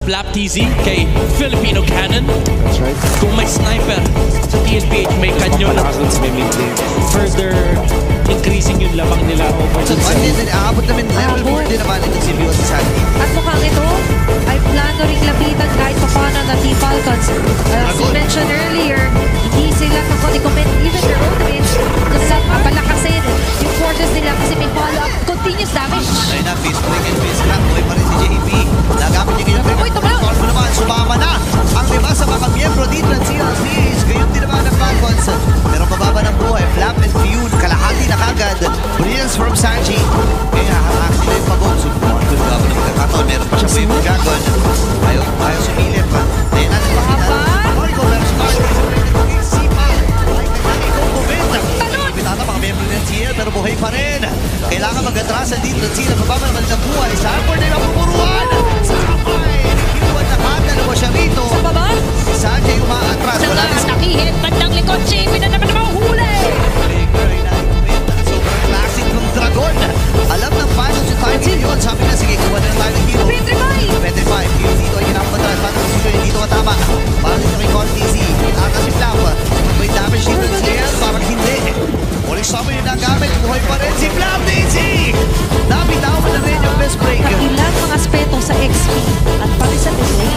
Flap TZ kay Filipino Cannon. That's right. Kung may sniper sa TNPH, may kanyo na further increasing yung labang nila over the Aabot namin level 4 din naman itong si Vio sa Sandy. At mukhang ito ay plano rin lapitan kahit pa paano ng Team Falcons. As we mentioned earlier, hindi sila kakoni-comment even their own wins kasi palakasin yung forces nila kasi may follow-up continuous damage. Ayun na, face break and face crack. Buhay pa rin si JP. Nagamit niya ganyan. Uy, tumaw! Storm naman, sumama na ang lima sa mga miyembro dito ng CLCs. Gayon din naman ng Falcons. Pero mababa ng buhay. Flap and Feud, kalahati na kagad. Brilliance from Sanji. Kaya hahakin na yung pabong. Subukan ko na magkakataon. Meron pa siya po yung Dragon. Ayaw sumilip. Ayun na, Papa! Marco versus Marco. Sipa. Ay, kanya ikaw kumenta. Ibitata mga miyembro ng CL pero buhay pa rin. Kailangan mag-atrasan dito ng CL. Mababa naman ng buhay. Sanford na yung mapupuruan. Sabay. Iwan na kagad. Dalawa siya rito. Sa baba? Si Sanjay umaatras. Wala na Nakihit, bandang likod, JP na naman na mahuli! sobrang classic ng Dragon. Alam ng fans yung timing yun. Sabi na, sige, kuha na tayo ng hero. Petrify! Petrify. Hero dito ay kinapamatras. Paano dito yung dito matama? Parang dito kay Contizi. Ata si Flap. May damage dito ng CL. Parang hindi. Uling sama yung nagamit. Buhay pa rin si Flap. Daisy! Nabitawan na rin yung best break. Ilan mga aspeto sa XP at pati sa delay.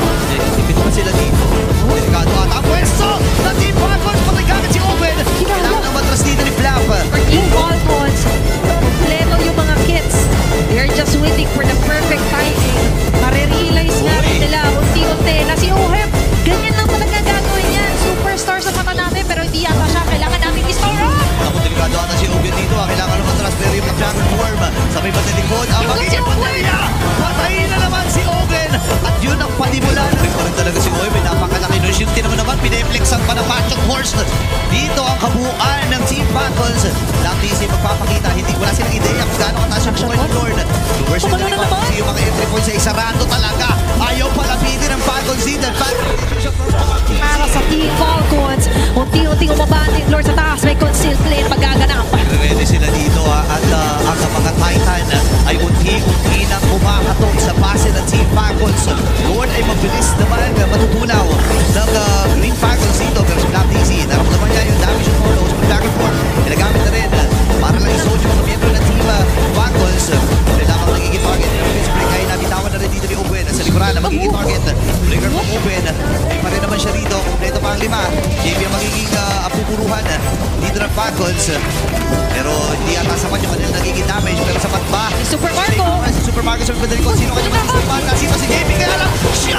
Ipit pa sila dito. Delikado at ang pwesto ng Team Falcons. Patay kagad si Owen. Kailangan ang matras dito ni Flap. Team Falcons, kompleto yung mga kits. They're just waiting for the perfect timing. Marirealize nga nila unti-unti na si Ohep, ganyan lang talaga gagawin yan. Superstar sa mata namin pero hindi yata siya. Kailangan namin i-store up. Ako delikado ata si Owen dito. Kailangan ng matras pero yung Dragon Form. Sabay pa likod. Ang magiging patayin. Patayin na naman si Owen. At yun ang panimulan. Parang talaga si Owen. Napakalaki nun. Yung tinaman naman. Pineflexan pa ng Machong Horse. Dito ang kabuuan ng Team Falcons. Lati si magpapakita. Hindi wala silang ideya kung gaano kataas ang buhay ng Lord. Reverse na naman. Yung mga entry points ay isarado talaga. Ayaw palapitin ng Falcons dito. Para sa Team Falcons, unti-unting umabanting Lord sa taas. May concealed plane magaganap. Ready sila dito at ang mga Titan ay unti-unti nang kumakatong sa base ng Team Falcons. Lord ay mabilis naman matutunaw ng Green Falcons dito. Pero si Black DC, naramdaman niya yung damage ng follows from Dragon Form. Ginagamit na rin para lang isuot yung mga miyembro ng Team Falcons. Kailangan nagiging target ng Fist Break ay nabitawan na rin dito ni Owen sa likuran na magiging target. Trigger from Owen. Ay pa rin naman siya rito. Kompleto pa ang lima. JB ang magiging apupuruhan dito ng Falcons. Pero hindi ata sapat yung kanilang nagiging damage. Pero sapat ba? Super Marco! Si Super Marco sa pagpadalikod. Sino kanya magiging sapat? Nasito si JB. Kaya lang siya